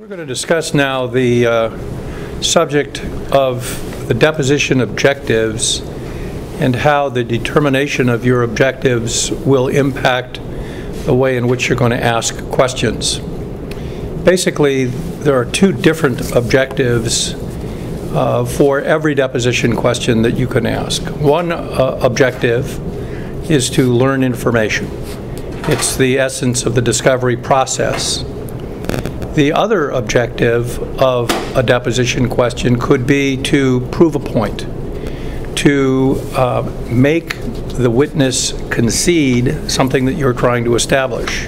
We're going to discuss now the subject of the deposition objectives and how the determination of your objectives will impact the way in which you're going to ask questions. Basically, there are two different objectives for every deposition question that you can ask. One objective is to learn information. It's the essence of the discovery process. The other objective of a deposition question could be to prove a point, to make the witness concede something that you're trying to establish.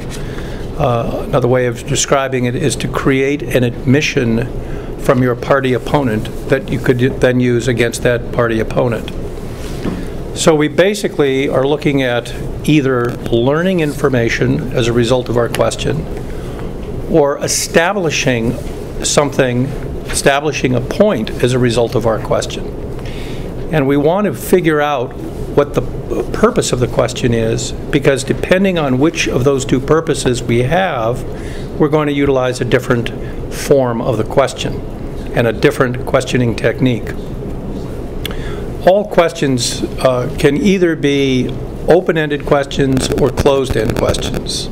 Another way of describing it is to create an admission from your party opponent that you could then use against that party opponent. So we basically are looking at either learning information as a result of our question, or establishing something, establishing a point as a result of our question. And we want to figure out what the purpose of the question is, because depending on which of those two purposes we have, we're going to utilize a different form of the question and a different questioning technique. All questions can either be open-ended questions or closed-end questions.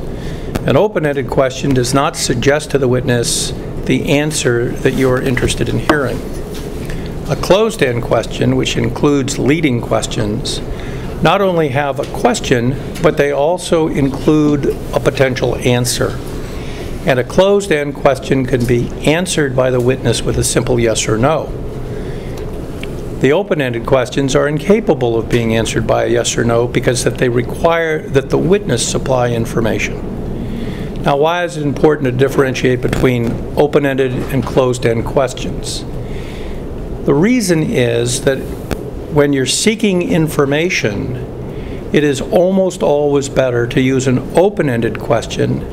An open-ended question does not suggest to the witness the answer that you're interested in hearing. A closed-end question, which includes leading questions, not only have a question, but they also include a potential answer. And a closed-end question can be answered by the witness with a simple yes or no. The open-ended questions are incapable of being answered by a yes or no because that they require that the witness supply information. Now, why is it important to differentiate between open-ended and closed-end questions? The reason is that when you're seeking information, it is almost always better to use an open-ended question,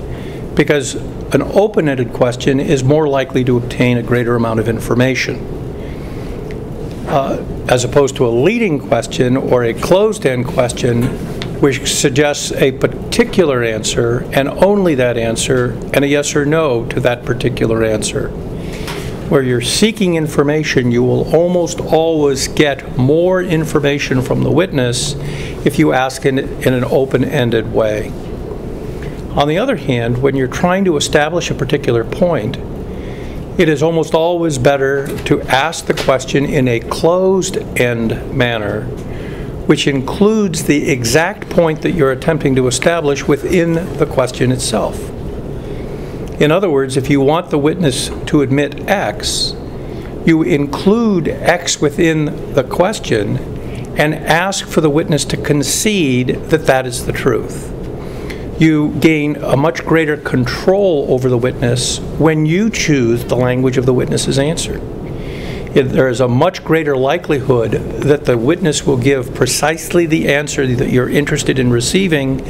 because an open-ended question is more likely to obtain a greater amount of information, as opposed to a leading question or a closed-end question, which suggests a particular answer and only that answer, and a yes or no to that particular answer. Where you're seeking information, you will almost always get more information from the witness if you ask in an open-ended way. On the other hand, when you're trying to establish a particular point, it is almost always better to ask the question in a closed-end manner, which includes the exact point that you're attempting to establish within the question itself. In other words, if you want the witness to admit X, you include X within the question and ask for the witness to concede that that is the truth. You gain a much greater control over the witness when you choose the language of the witness's answer. There is a much greater likelihood that the witness will give precisely the answer that you're interested in receiving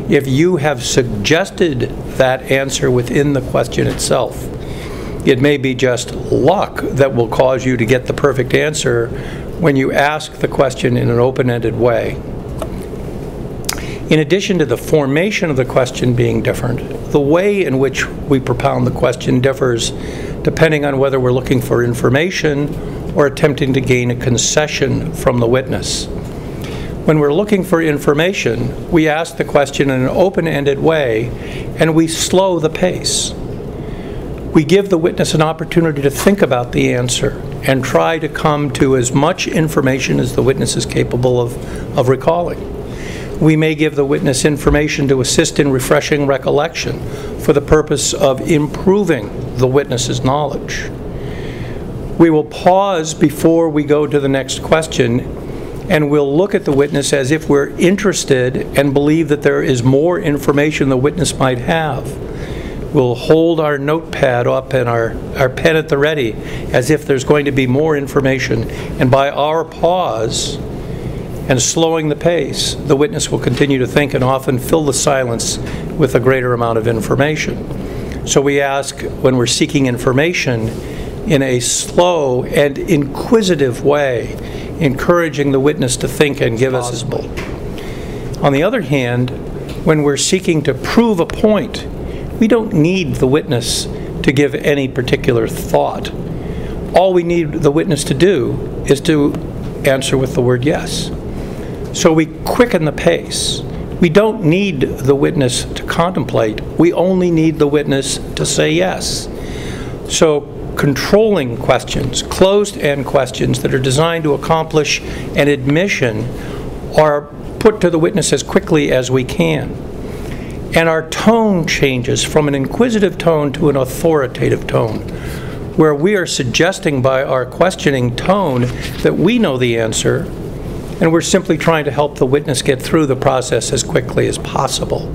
if you have suggested that answer within the question itself. It may be just luck that will cause you to get the perfect answer when you ask the question in an open-ended way. In addition to the formation of the question being different, the way in which we propound the question differs depending on whether we're looking for information or attempting to gain a concession from the witness. When we're looking for information, we ask the question in an open-ended way, and we slow the pace. We give the witness an opportunity to think about the answer and try to come to as much information as the witness is capable of recalling. We may give the witness information to assist in refreshing recollection for the purpose of improving the witness's knowledge. We will pause before we go to the next question, and we'll look at the witness as if we're interested and believe that there is more information the witness might have. We'll hold our notepad up and our pen at the ready as if there's going to be more information, and by our pause and slowing the pace, the witness will continue to think and often fill the silence with a greater amount of information. So we ask, when we're seeking information, in a slow and inquisitive way, encouraging the witness to think and give us his possible. On the other hand, when we're seeking to prove a point, we don't need the witness to give any particular thought. All we need the witness to do is to answer with the word yes. So we quicken the pace. We don't need the witness to contemplate. We only need the witness to say yes. So controlling questions, closed-end questions that are designed to accomplish an admission, are put to the witness as quickly as we can. And our tone changes from an inquisitive tone to an authoritative tone, where we are suggesting by our questioning tone that we know the answer, and we're simply trying to help the witness get through the process as quickly as possible.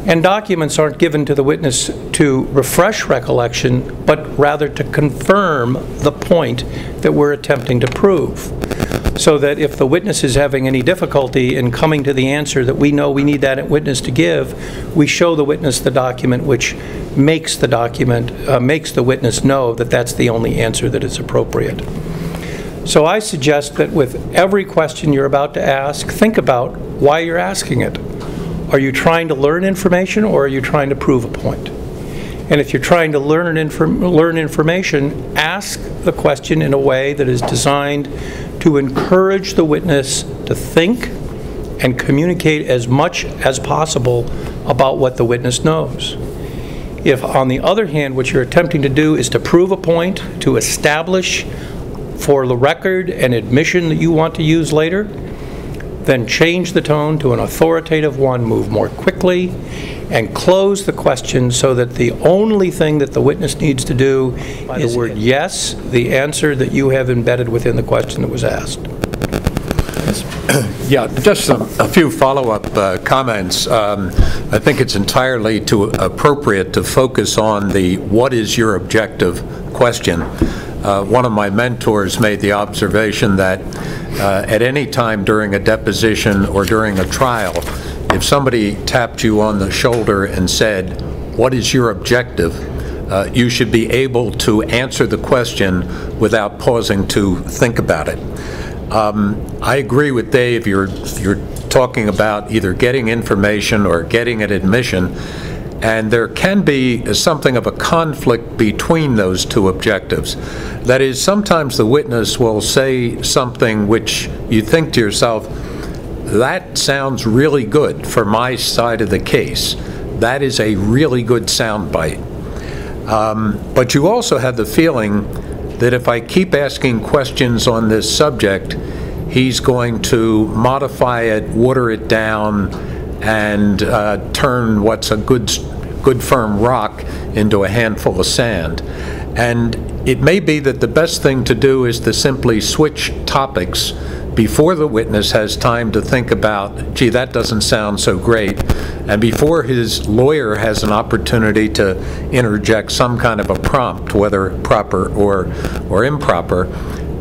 And documents aren't given to the witness to refresh recollection, but rather to confirm the point that we're attempting to prove. So that if the witness is having any difficulty in coming to the answer that we know we need that witness to give, we show the witness the document which makes the witness know that that's the only answer that is appropriate. So I suggest that with every question you're about to ask, think about why you're asking it. Are you trying to learn information, or are you trying to prove a point? And if you're trying to learn information, ask the question in a way that is designed to encourage the witness to think and communicate as much as possible about what the witness knows. If, on the other hand, what you're attempting to do is to prove a point, to establish for the record an admission that you want to use later, then change the tone to an authoritative one, move more quickly, and close the question so that the only thing that the witness needs to do is the word yes, the answer that you have embedded within the question that was asked. Yeah, just a few follow-up comments. I think it's entirely appropriate to focus on the "what is your objective" question. One of my mentors made the observation that at any time during a deposition or during a trial, if somebody tapped you on the shoulder and said, "What is your objective?" You should be able to answer the question without pausing to think about it. I agree with Dave. You're talking about either getting information or getting an admission, and there can be something of a conflict between those two objectives. That is, sometimes the witness will say something which you think to yourself, that sounds really good for my side of the case. That is a really good soundbite. But you also have the feeling that if I keep asking questions on this subject, he's going to modify it, water it down, and turn what's a good firm rock into a handful of sand. And it may be that the best thing to do is to simply switch topics before the witness has time to think about, gee, that doesn't sound so great, and before his lawyer has an opportunity to interject some kind of a prompt, whether proper or improper.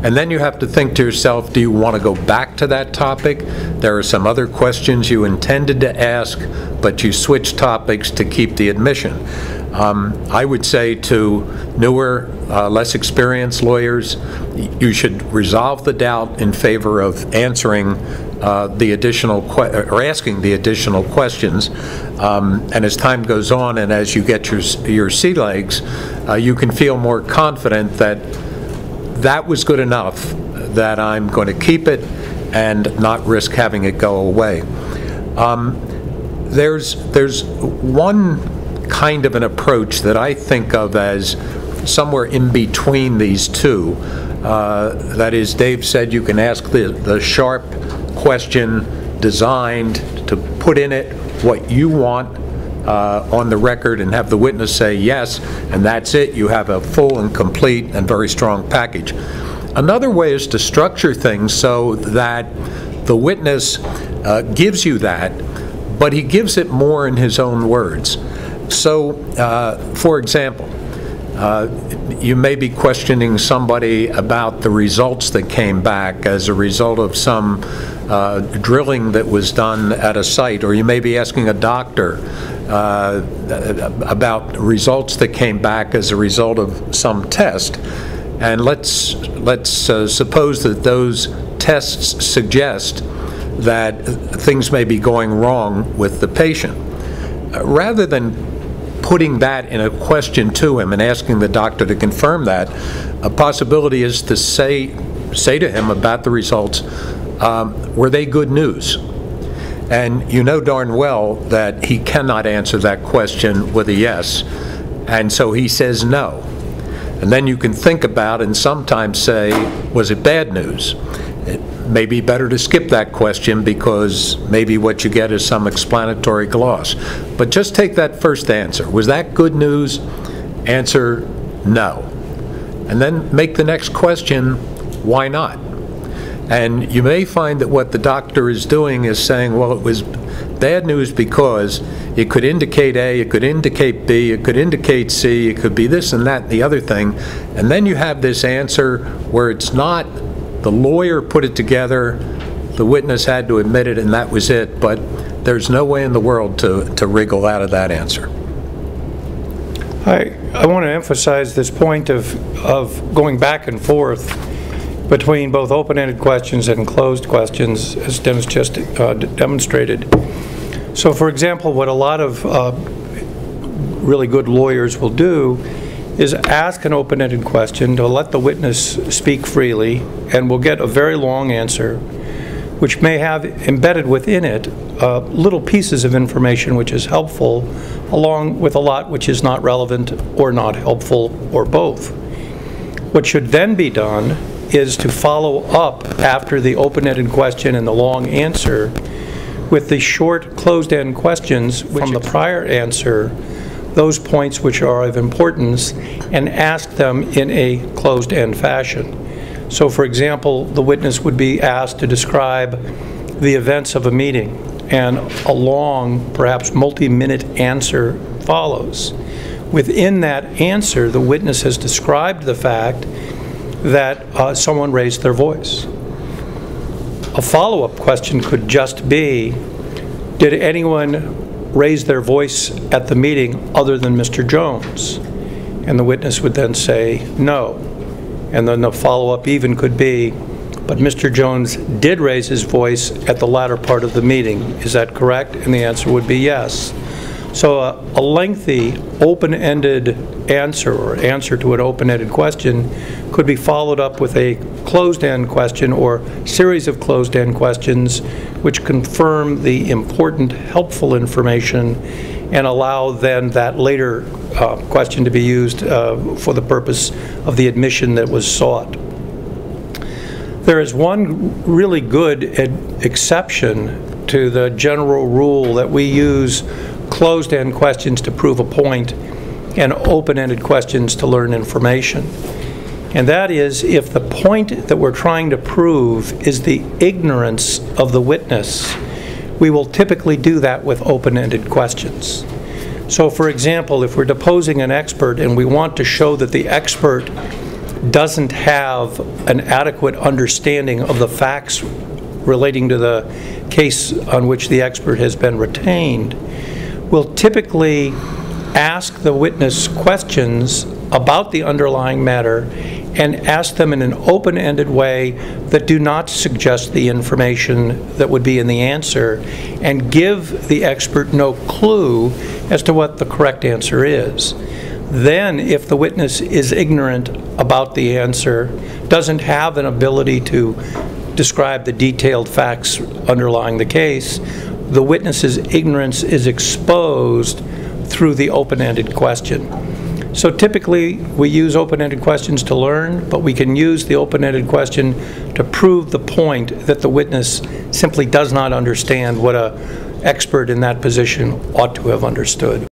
And then you have to think to yourself, do you want to go back to that topic? There are some other questions you intended to ask, but you switch topics to keep the admission. I would say to newer, less experienced lawyers, you should resolve the doubt in favor of answering the additional or asking the additional questions. And as time goes on, and as you get your sea legs, you can feel more confident that that was good enough, that I'm going to keep it and not risk having it go away. There's one kind of an approach that I think of as somewhere in between these two. That is, Dave said you can ask the sharp question designed to put in it what you want on the record and have the witness say yes, and that's it. You have a full and complete and very strong package. Another way is to structure things so that the witness gives you that, but he gives it more in his own words. So, for example, you may be questioning somebody about the results that came back as a result of some drilling that was done at a site, or you may be asking a doctor about results that came back as a result of some test. And let's suppose that those tests suggest that things may be going wrong with the patient. Rather than putting that in a question to him and asking the doctor to confirm that, a possibility is to say to him about the results, were they good news? And you know darn well that he cannot answer that question with a yes, and so he says no. And then you can think about and sometimes say, was it bad news? It may be better to skip that question because maybe what you get is some explanatory gloss. But just take that first answer. Was that good news? Answer no. And then make the next question, why not? And you may find that what the doctor is doing is saying, well, it was bad news because it could indicate A, it could indicate B, it could indicate C, it could be this and that and the other thing. And then you have this answer where it's not the lawyer put it together, the witness had to admit it, and that was it. But there's no way in the world to wriggle out of that answer. I want to emphasize this point of going back and forth between both open-ended questions and closed questions, as Dennis just demonstrated. So, for example, what a lot of really good lawyers will do is ask an open-ended question to let the witness speak freely, and we'll get a very long answer, which may have embedded within it little pieces of information which is helpful, along with a lot which is not relevant or not helpful, or both. What should then be done is to follow up after the open-ended question and the long answer with the short closed-end questions from the prior answer, those points which are of importance, and ask them in a closed-end fashion. So, for example, the witness would be asked to describe the events of a meeting, and a long, perhaps multi-minute answer follows. Within that answer, the witness has described the fact that someone raised their voice. A follow-up question could just be, did anyone raise their voice at the meeting other than Mr. Jones? And the witness would then say no. And then the follow-up even could be, but Mr. Jones did raise his voice at the latter part of the meeting. Is that correct? And the answer would be yes. So a lengthy open-ended answer, or answer to an open-ended question, could be followed up with a closed-end question or series of closed-end questions which confirm the important, helpful information and allow then that later question to be used for the purpose of the admission that was sought. There is one really good exception to the general rule that we use closed-end questions to prove a point and open-ended questions to learn information. And that is, if the point that we're trying to prove is the ignorance of the witness, we will typically do that with open-ended questions. So, for example, if we're deposing an expert and we want to show that the expert doesn't have an adequate understanding of the facts relating to the case on which the expert has been retained, we'll typically ask the witness questions about the underlying matter and ask them in an open-ended way that do not suggest the information that would be in the answer, and give the expert no clue as to what the correct answer is. Then, if the witness is ignorant about the answer, doesn't have an ability to describe the detailed facts underlying the case, the witness's ignorance is exposed through the open-ended question. So typically, we use open-ended questions to learn, but we can use the open-ended question to prove the point that the witness simply does not understand what an expert in that position ought to have understood.